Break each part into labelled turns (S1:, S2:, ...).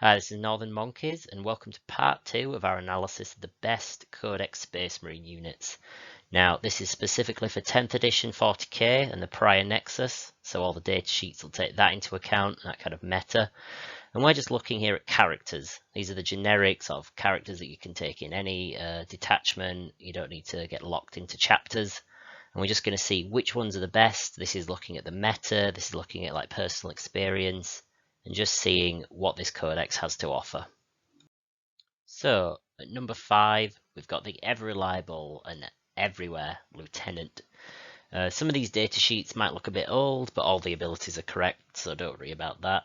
S1: Hi, this is Northern Monkeys, and welcome to part 2 of our analysis of the best Codex Space Marine units. Now, this is specifically for 10th edition 40k and the prior Nexus, so all the data sheets will take that into account, that kind of meta. And we're just looking here at characters. These are the generic sort of characters that you can take in any detachment. You don't need to get locked into chapters. And we're just going to see which ones are the best. This is looking at the meta, this is looking at like personal experience, and just seeing what this codex has to offer. So at number 5, we've got the ever reliable and everywhere lieutenant. Some of these data sheets might look a bit old, but all the abilities are correct, so don't worry about that.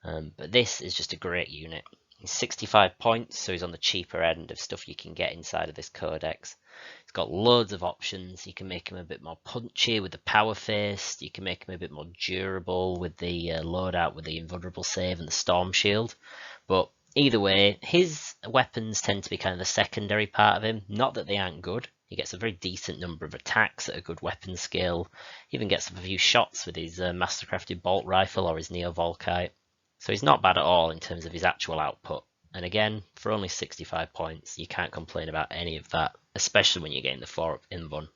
S1: But this is just a great unit. He's 65 points, so he's on the cheaper end of stuff you can get inside of this codex. He's got loads of options. You can make him a bit more punchy with the power fist. You can make him a bit more durable with the loadout with the invulnerable save and the storm shield. But either way, his weapons tend to be kind of the secondary part of him. Not that they aren't good. He gets a very decent number of attacks at a good weapon skill. He even gets a few shots with his mastercrafted bolt rifle or his Neo Volkite. So he's not bad at all in terms of his actual output. And again, for only 65 points, you can't complain about any of that, especially when you're getting the 4-up invuln.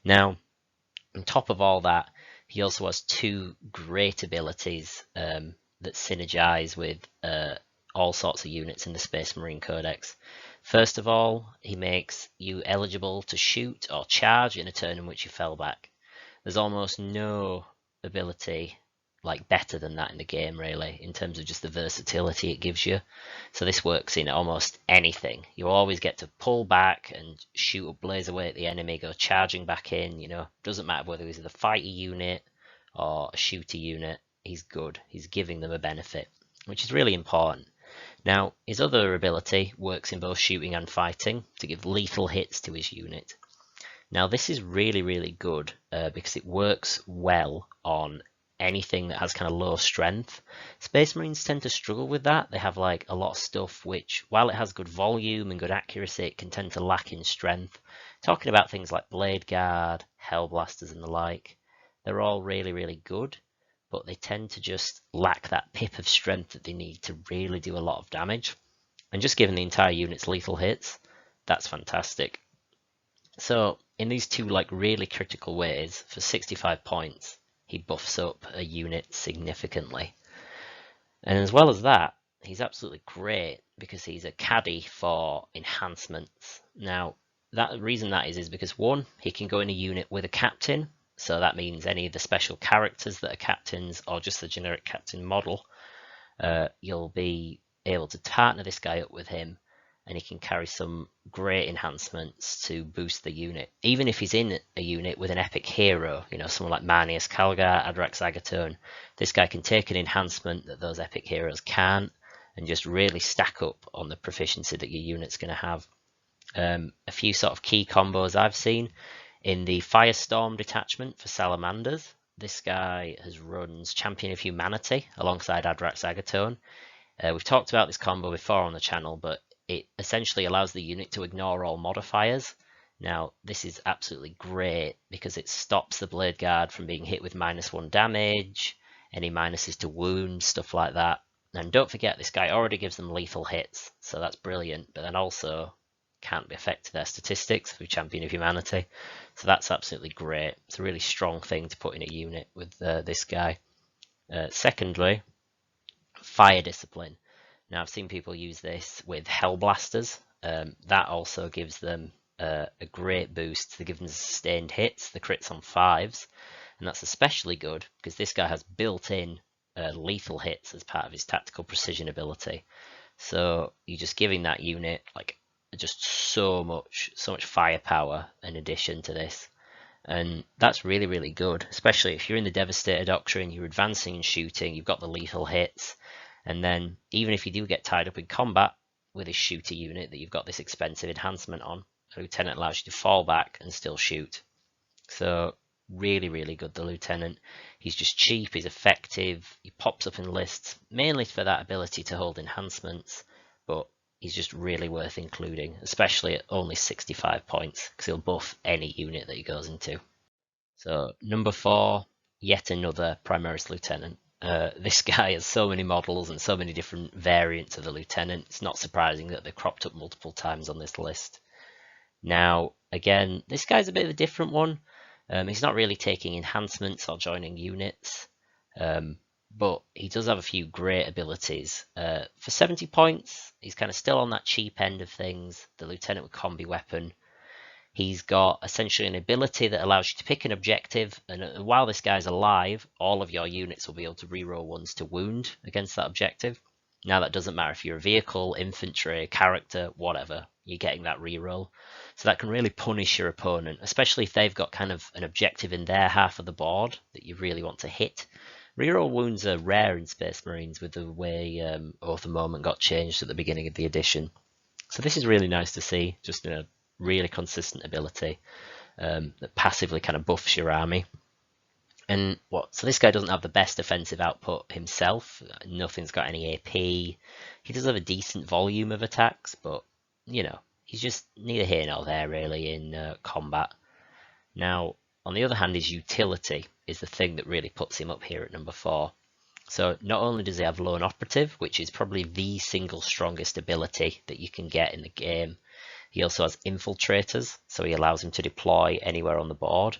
S1: Now, on top of all that, he also has 2 great abilities that synergize with all sorts of units in the Space Marine Codex. First of all, he makes you eligible to shoot or charge in a turn in which you fell back. There's almost no ability like better than that in the game, really, in terms of just the versatility it gives you. So this works in almost anything. You always get to pull back and shoot or blaze away at the enemy, go charging back in, doesn't matter whether he's a fighter unit or a shooter unit, he's good. He's giving them a benefit, which is really important. Now, his other ability works in both shooting and fighting to give lethal hits to his unit. Now, this is really, really good because it works well on anything that has kind of low strength. Space Marines tend to struggle with that. They have like a lot of stuff which, while it has good volume and good accuracy, it can tend to lack in strength. Talking about things like Blade Guard, Hellblasters and the like, they're all really, really good, but they tend to just lack that pip of strength that they need to really do a lot of damage. And just giving the entire unit's lethal hits, that's fantastic. So in these 2 like really critical ways, for 65 points, he buffs up a unit significantly. And as well as that, he's absolutely great because he's a caddy for enhancements. Now, the reason that is because 1, he can go in a unit with a captain, so that means any of the special characters that are captains or just the generic captain model, you'll be able to partner this guy up with him, and he can carry some great enhancements to boost the unit. Even if he's in a unit with an epic hero, someone like Marneus Calgar, Adrax Agatone, this guy can take an enhancement that those epic heroes can't and just really stack up on the proficiency that your unit's going to have. A few sort of key combos I've seen in the Firestorm detachment for Salamanders. This guy runs Champion of Humanity alongside Adrax Agatone. We've talked about this combo before on the channel, but it essentially allows the unit to ignore all modifiers. Now, this is absolutely great because it stops the Blade Guard from being hit with -1 damage, any minuses to wounds, stuff like that. And don't forget, this guy already gives them lethal hits, so that's brilliant, but then also can't affect their statistics through Champion of Humanity. So that's absolutely great. It's a really strong thing to put in a unit with this guy. Secondly, Fire Discipline. Now, I've seen people use this with Hellblasters. That also gives them a great boost. They give them sustained hits, the crits on 5s, and that's especially good because this guy has built-in lethal hits as part of his tactical precision ability. So you're just giving that unit like just so much firepower in addition to this. And that's really, really good, especially if you're in the Devastator Doctrine, you're advancing and shooting, you've got the lethal hits. And then even if you do get tied up in combat with his shooter unit that you've got this expensive enhancement on, a lieutenant allows you to fall back and still shoot. So really, really good, the lieutenant. He's just cheap, he's effective, he pops up in lists, mainly for that ability to hold enhancements, but he's just really worth including, especially at only 65 points, because he'll buff any unit that he goes into. So number 4, yet another Primaris Lieutenant. This guy has so many models and so many different variants of the lieutenant. It's not surprising that they're cropped up multiple times on this list. Now, again, this guy's a bit of a different one. He's not really taking enhancements or joining units, but he does have a few great abilities. For 70 points, he's kind of still on that cheap end of things, the lieutenant with combi weapon. He's got essentially an ability that allows you to pick an objective, and while this guy's alive, all of your units will be able to reroll ones to wound against that objective. Now that doesn't matter if you're a vehicle, infantry, character, whatever, you're getting that reroll. So that can really punish your opponent, especially if they've got kind of an objective in their half of the board that you really want to hit. Reroll wounds are rare in Space Marines with the way Oath of Moment got changed at the beginning of the edition. So this is really nice to see, just in a really consistent ability that passively kind of buffs your army. And so this guy doesn't have the best offensive output himself. Nothing's got any AP. He does have a decent volume of attacks, but you know, he's just neither here nor there really in combat. Now, on the other hand, his utility is the thing that really puts him up here at number 4. So not only does he have Lone Operative, which is probably the single strongest ability that you can get in the game, he also has Infiltrators, so he allows him to deploy anywhere on the board.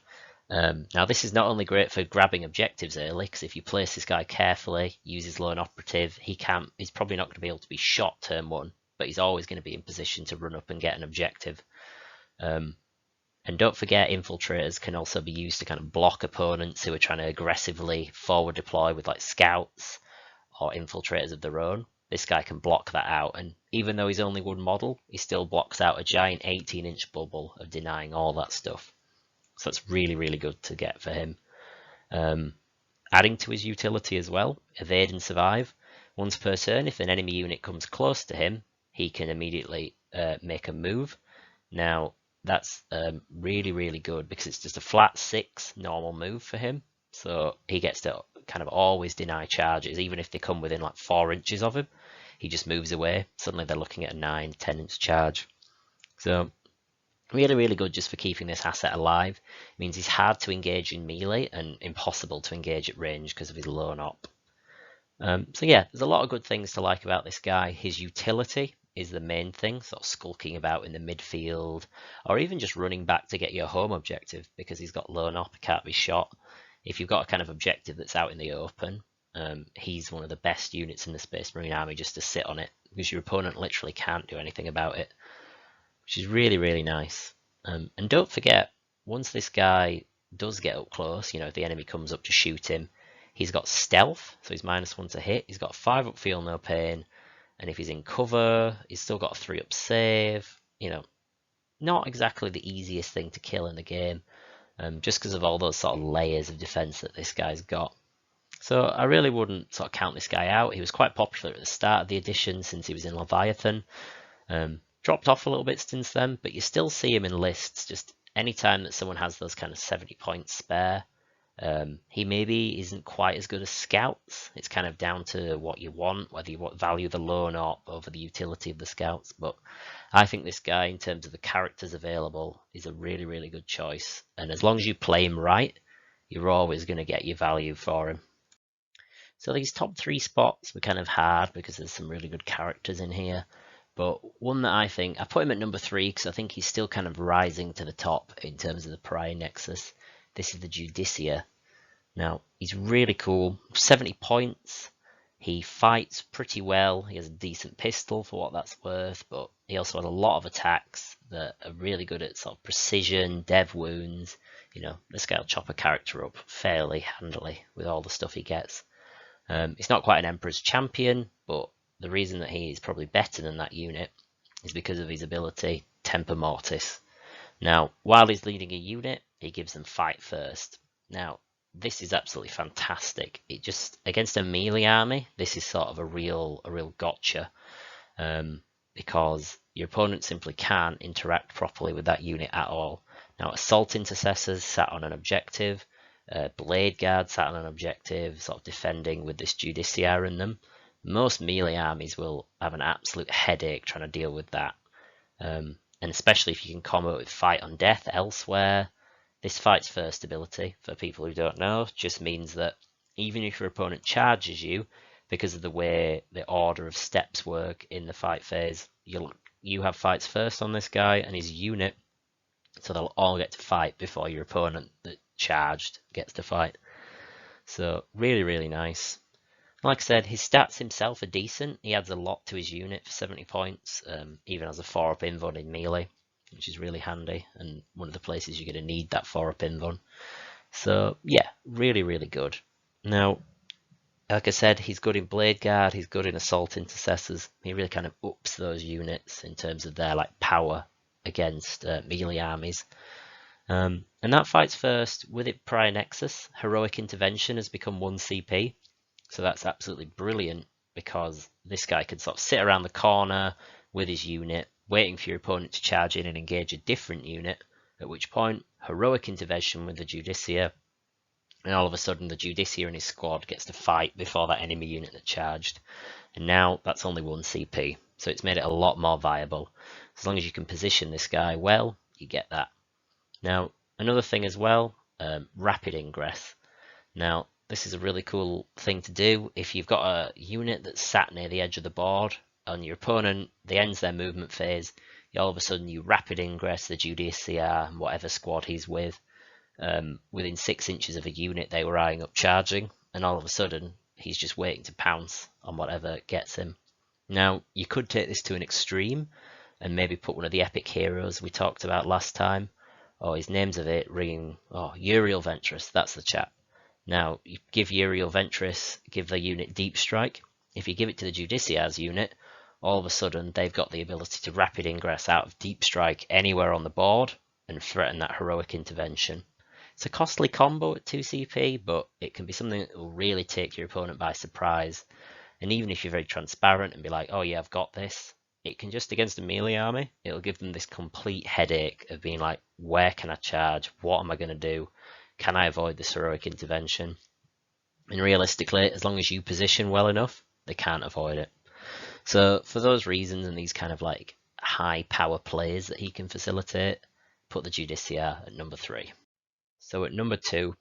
S1: Now this is not only great for grabbing objectives early, because if you place this guy carefully, use his Lone Operative, he's probably not going to be able to be shot turn 1, but he's always going to be in position to run up and get an objective. And don't forget, Infiltrators can also be used to kind of block opponents who are trying to aggressively forward deploy with like scouts or infiltrators of their own. This guy can block that out, and even though he's only one model, he still blocks out a giant 18-inch bubble of denying all that stuff. So that's really, really good to get for him. Adding to his utility as well, Evade and Survive. Once per turn, if an enemy unit comes close to him, he can immediately make a move. Now, that's really, really good because it's just a flat 6 normal move for him. So he gets to kind of always deny charges, even if they come within like 4 inches of him. He just moves away. Suddenly they're looking at a 9, 10-inch charge. So really, really good just for keeping this asset alive. It means he's hard to engage in melee and impossible to engage at range because of his lone op. So yeah, there's a lot of good things to like about this guy. His utility is the main thing, sort of skulking about in the midfield, or even just running back to get your home objective because he's got lone op, can't be shot. If you've got a kind of objective that's out in the open, he's one of the best units in the Space Marine army just to sit on it because your opponent literally can't do anything about it, which is really, really nice. And don't forget, once this guy does get up close, you know, if the enemy comes up to shoot him, he's got stealth, so he's -1 to hit. He's got 5 up feel no pain, and if he's in cover, he's still got a 3 up save. You know, not exactly the easiest thing to kill in the game, just because of all those sort of layers of defense that this guy's got. So I really wouldn't sort of count this guy out. He was quite popular at the start of the edition since he was in Leviathan. Dropped off a little bit since then, but you still see him in lists just anytime that someone has those kind of 70 points spare. He maybe isn't quite as good as scouts. It's kind of down to what you want, whether you value the lone op over the utility of the scouts. But I think this guy, in terms of the characters available, is a really, really good choice. And as long as you play him right, you're always going to get your value for him. So these top 3 spots were kind of hard because there's some really good characters in here. But one that I put him at number 3 because I think he's still kind of rising to the top in terms of the Pariah Nexus. This is the Judiciar. Now, he's really cool. 70 points. He fights pretty well. He has a decent pistol for what that's worth, but he also has a lot of attacks that are really good at sort of precision, dev wounds. You know, this guy will chop a character up fairly handily with all the stuff he gets. He's not quite an Emperor's Champion, but the reason that he is probably better than that unit is because of his ability, Temper Mortis. Now, while he's leading a unit, he gives them fight first. Now, this is absolutely fantastic. It just, against a melee army, this is sort of a real gotcha, because your opponent simply can't interact properly with that unit at all. Now, Assault Intercessors sat on an objective, Blade Guard sat on an objective, sort of defending with this Judiciar in them. Most melee armies will have an absolute headache trying to deal with that. And especially if you can combo it with Fight on Death elsewhere. This Fights First ability, for people who don't know, just means that even if your opponent charges you, because of the way the order of steps work in the fight phase, you have fights first on this guy and his unit, so they'll all get to fight before your opponent that charged gets to fight. So really, really nice. Like I said, his stats himself are decent. He adds a lot to his unit for 70 points, even as a 4-up invuln in melee, which is really handy, and one of the places you're going to need that 4-up invuln. So yeah, really, really good. Now, like I said, he's good in Blade Guard, he's good in Assault Intercessors. He really kind of ups those units in terms of their like power against melee armies. And that fights first. With it prior Nexus, Heroic Intervention has become 1 CP. So that's absolutely brilliant, because this guy can sort of sit around the corner with his unit, waiting for your opponent to charge in and engage a different unit, at which point, Heroic Intervention with the Judicia, and all of a sudden the Judicia and his squad gets to fight before that enemy unit that charged. And now that's only 1 CP, so it's made it a lot more viable. As long as you can position this guy well, you get that. Now, another thing as well, rapid ingress. Now, this is a really cool thing to do if you've got a unit that's sat near the edge of the board and your opponent, they ends their movement phase, all of a sudden you rapid ingress the Judicia and whatever squad he's with, within 6 inches of a unit they were eyeing up charging, and all of a sudden he's just waiting to pounce on whatever gets him. Now, you could take this to an extreme and maybe put one of the epic heroes we talked about last time. Oh, his name's of it ringing. Oh, Uriel Ventress, that's the chap. Now, you give Uriel Ventress, give the unit Deep Strike. If you give it to the Judicia's unit, all of a sudden they've got the ability to rapid ingress out of Deep Strike anywhere on the board and threaten that Heroic Intervention. It's a costly combo at 2 CP, but it can be something that will really take your opponent by surprise. And even if you're very transparent and be like, oh yeah, I've got this, it can just, against a melee army, it'll give them this complete headache of being like, where can I charge? What am I going to do? Can I avoid this Heroic Intervention? And realistically, as long as you position well enough, they can't avoid it. So for those reasons and these kind of like high power plays that he can facilitate, put the Judicia at number 3. So at number 2,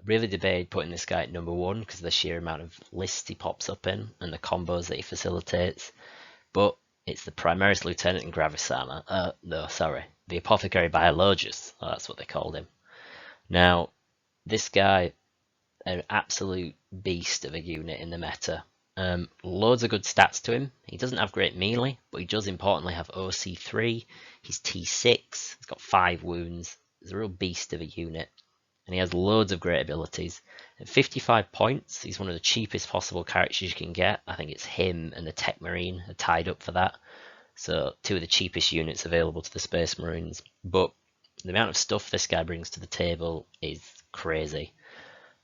S1: really debated putting this guy at number 1 because of the sheer amount of lists he pops up in and the combos that he facilitates. But it's the Primaris Lieutenant in Gravis Armor. The Apothecary Biologus. Oh, that's what they called him. Now, this guy, an absolute beast of a unit in the meta. Loads of good stats to him. He doesn't have great melee, but he does importantly have OC3. He's T6. He's got 5 wounds. He's a real beast of a unit. And he has loads of great abilities. At 55 points, he's one of the cheapest possible characters you can get. I think it's him and the Tech Marine are tied up for that. So 2 of the cheapest units available to the Space Marines. But the amount of stuff this guy brings to the table is crazy.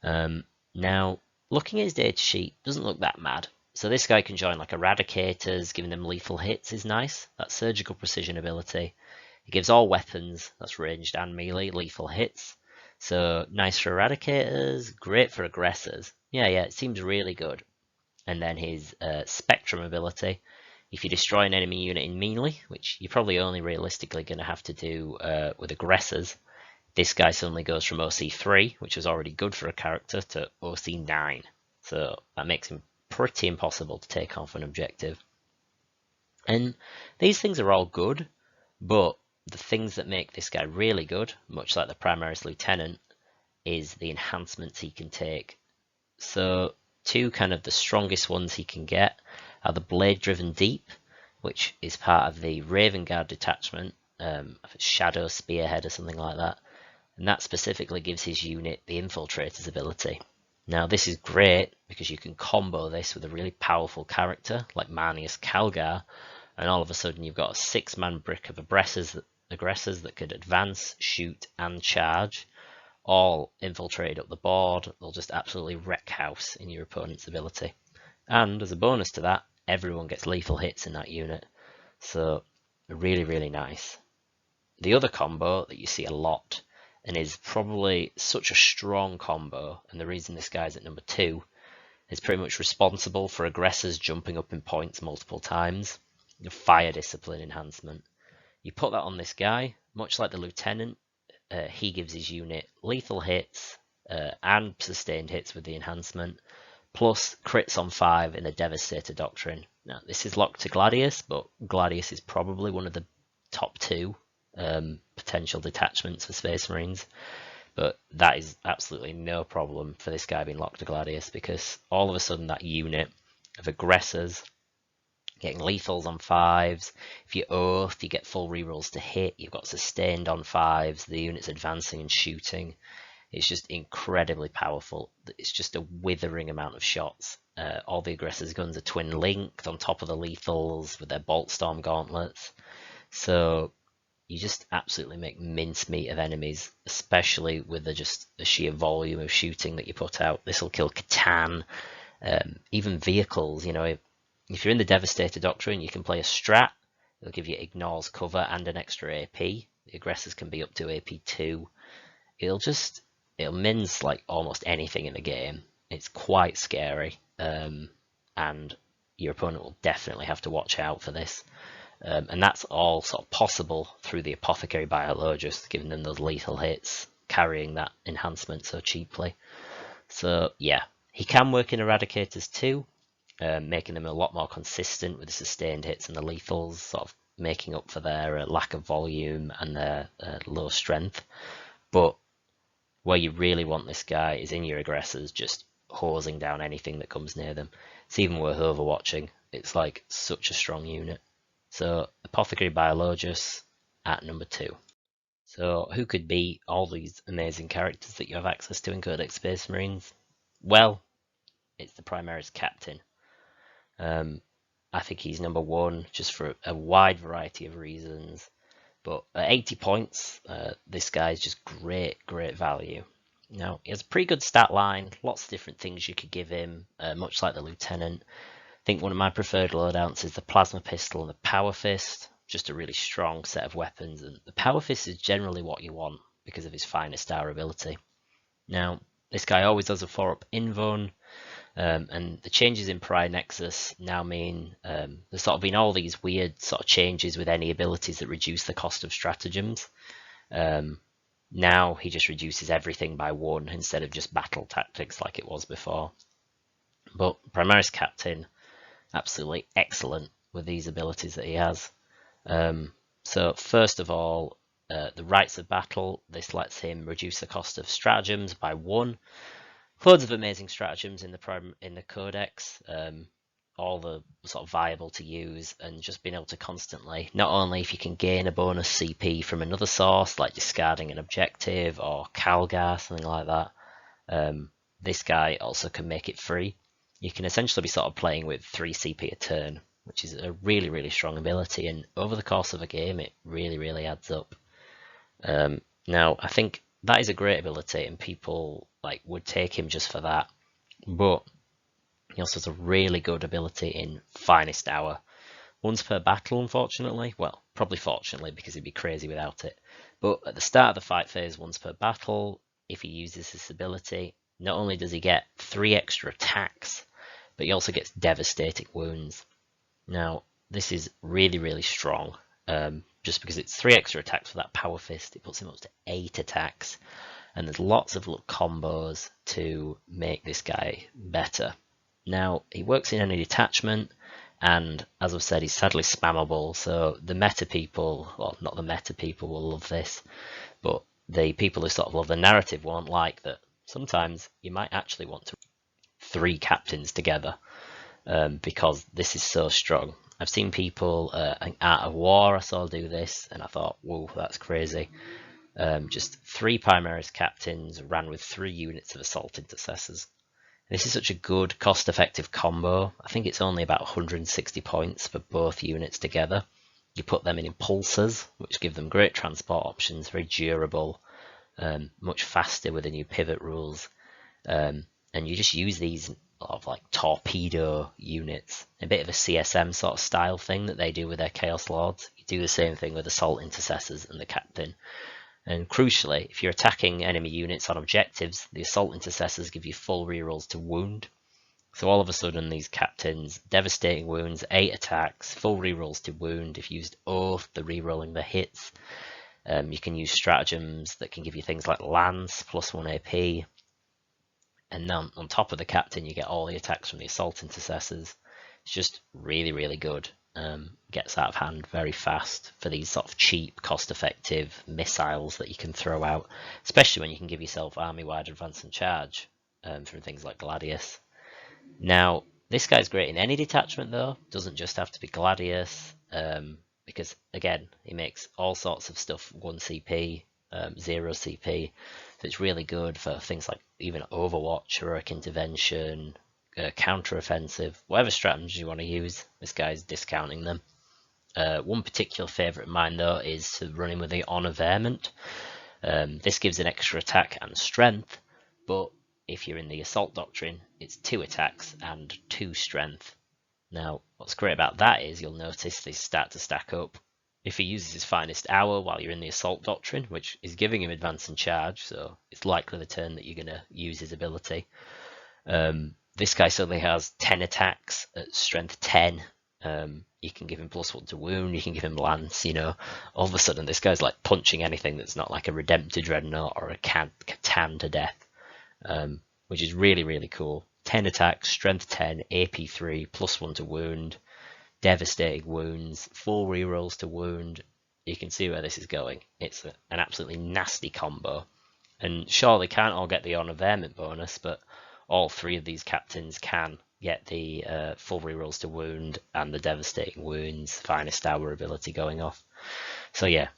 S1: Now, looking at his data sheet, doesn't look that mad. So this guy can join like Eradicators, giving them lethal hits is nice. That's surgical precision ability. He gives all weapons, that's ranged and melee, lethal hits. So nice for Eradicators, great for Aggressors. Yeah, it seems really good. And then his Spectrum ability. If you destroy an enemy unit in melee, which you're probably only realistically going to have to do with Aggressors, this guy suddenly goes from OC3, which was already good for a character, to OC9. So that makes him pretty impossible to take off an objective. And these things are all good, but the things that make this guy really good, much like the Primaris Lieutenant, is the enhancements he can take. So 2 kind of the strongest ones he can get are the Blade Driven Deep, which is part of the Raven Guard detachment, Shadow Spearhead or something like that. And that specifically gives his unit the Infiltrator's ability. Now this is great because you can combo this with a really powerful character like Marneus Calgar, and all of a sudden you've got a 6-man brick of aggressors that could advance, shoot and charge, all infiltrated up the board. They'll just absolutely wreck house in your opponent's ability. And as a bonus to that, everyone gets lethal hits in that unit. So really, really nice. The other combo that you see a lot, and is probably such a strong combo, and the reason this guy's at number 2, is pretty much responsible for aggressors jumping up in points multiple times, the Fire Discipline enhancement. You put that on this guy, much like the Lieutenant, he gives his unit lethal hits, and sustained hits with the enhancement, plus crits on 5 in the Devastator Doctrine. Now, this is locked to Gladius, but Gladius is probably one of the top 2 potential detachments for Space Marines. But that is absolutely no problem for this guy being locked to Gladius, because all of a sudden that unit of aggressors getting lethals on 5s. If you oath, you get full rerolls to hit. You've got sustained on 5s. The unit's advancing and shooting. It's just incredibly powerful. It's just a withering amount of shots. All the aggressors' guns are twin linked on top of the lethals with their bolt storm gauntlets. So you just absolutely make mincemeat of enemies, especially with the sheer volume of shooting that you put out. This will kill Catan, even vehicles. You know, if you're in the Devastator Doctrine, you can play a strat. It'll give you ignores cover and an extra AP. The aggressors can be up to AP 2. It'll mince like almost anything in the game. It's quite scary, and your opponent will definitely have to watch out for this. And that's all sort of possible through the Apothecary Biologist, giving them those lethal hits, carrying that enhancement so cheaply. So yeah, he can work in Eradicators too, making them a lot more consistent with the sustained hits and the lethals, sort of making up for their lack of volume and their low strength. But where you really want this guy is in your aggressors, just hosing down anything that comes near them. It's even worth overwatching. It's like such a strong unit. So Apothecary Biologist at number 2. So who could be all these amazing characters that you have access to in Codex Space Marines? Well, it's the Primaris Captain. I think he's number 1 just for a wide variety of reasons. But at 80 points, this guy is just great value. Now, he has a pretty good stat line, lots of different things you could give him, much like the Lieutenant. I think one of my preferred loadouts is the Plasma Pistol and the Power Fist, just a really strong set of weapons, and the Power Fist is generally what you want because of his finest hour ability. Now, this guy always does a 4-up invuln, and the changes in Prior Nexus now mean there's sort of been all these weird sort of changes with any abilities that reduce the cost of stratagems. Now he just reduces everything by 1 instead of just battle tactics like it was before. But Primaris Captain, absolutely excellent with these abilities that he has. So first of all, the Rites of Battle, this lets him reduce the cost of stratagems by 1. Loads of amazing stratagems in the Codex, all the sort of viable to use, and just being able to constantly, not only if you can gain a bonus CP from another source, like discarding an objective or Calgar, something like that, this guy also can make it free. You can essentially be sort of playing with 3 CP a turn, which is a really strong ability, and over the course of a game it really adds up. Now I think that is a great ability and people like would take him just for that, but he also has a really good ability in Finest Hour. Once per battle, unfortunately. Well, probably fortunately, because he'd be crazy without it. But at the start of the fight phase, once per battle, if he uses this ability, not only does he get 3 extra attacks, but he also gets devastating wounds. Now, this is really strong, just because it's 3 extra attacks for that Power Fist. It puts him up to 8 attacks, and there's lots of little combos to make this guy better. Now, he works in any detachment, and as I've said, he's sadly spammable, so the meta people, well, not the meta people will love this, but the people who sort of love the narrative won't like that sometimes you might actually want to 3 captains together, because this is so strong. I've seen people, Art of War I saw do this, and I thought, whoa, that's crazy. Just 3 Primaris captains ran with 3 units of Assault Intercessors. This is such a good, cost-effective combo. I think it's only about 160 points for both units together. You put them in impulsors, which give them great transport options, very durable, much faster with the new pivot rules. And you just use these of like torpedo units, a bit of a CSM sort of style thing that they do with their Chaos Lords. You do the same thing with Assault Intercessors and the Captain. And crucially, if you're attacking enemy units on objectives, the Assault Intercessors give you full rerolls to wound. So all of a sudden, these captains, devastating wounds, 8 attacks, full rerolls to wound. If you used Oath, the rerolling the hits. You can use stratagems that can give you things like Lance, +1 AP. And then on top of the captain, you get all the attacks from the assault intercessors. It's just really, really good. Gets out of hand very fast for these sort of cheap, cost-effective missiles that you can throw out, especially when you can give yourself army-wide advance and charge from things like Gladius. Now, this guy's great in any detachment though, doesn't just have to be Gladius, because again, he makes all sorts of stuff 1 CP, 0 CP, so it's really good for things like even Overwatch, Heroic Intervention, counter-offensive, whatever strategies you want to use, this guy's discounting them. One particular favourite of mine though is to run him with the Honor Varmint. This gives an extra attack and strength, but if you're in the Assault Doctrine, it's 2 attacks and 2 strength. Now, what's great about that is you'll notice they start to stack up. If he uses his Finest Hour while you're in the Assault Doctrine, which is giving him advance and charge, so it's likely the turn that you're going to use his ability. This guy suddenly has 10 attacks at strength 10. You can give him +1 to wound, you can give him lance, you know. All of a sudden this guy's like punching anything that's not like a Redemptor Dreadnought or a Catan to death. Which is really, really cool. 10 attacks, strength 10, AP 3, +1 to wound, devastating wounds, 4 rerolls to wound. You can see where this is going. It's an absolutely nasty combo. And sure, they can't all get the Honor Varmint bonus, but all 3 of these captains can get the full rerolls to wound and the devastating wounds, Finest Hour ability going off. So yeah,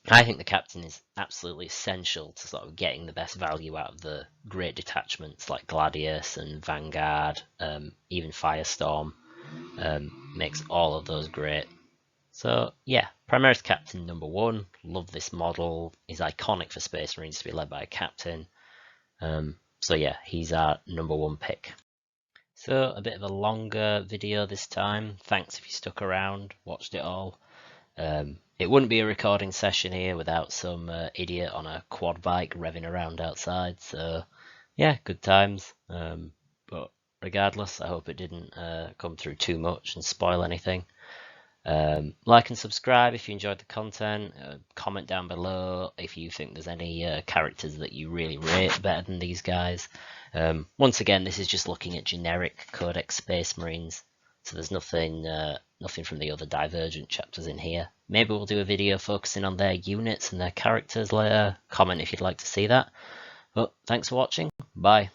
S1: I think the captain is absolutely essential to sort of getting the best value out of the great detachments like Gladius and Vanguard, even Firestorm, makes all of those great. So yeah, Primaris Captain number 1, love this model, is iconic for Space Marines to be led by a captain. So yeah, he's our number 1 pick. So a bit of a longer video this time, thanks if you stuck around, watched it all. It wouldn't be a recording session here without some idiot on a quad bike revving around outside, so yeah, good times. But regardless, I hope it didn't come through too much and spoil anything. Like and subscribe if you enjoyed the content, comment down below if you think there's any characters that you really rate better than these guys. Once again, this is just looking at generic Codex Space Marines, so there's nothing from the other Divergent chapters in here. Maybe we'll do a video focusing on their units and their characters later. Comment if you'd like to see that. But thanks for watching. Bye.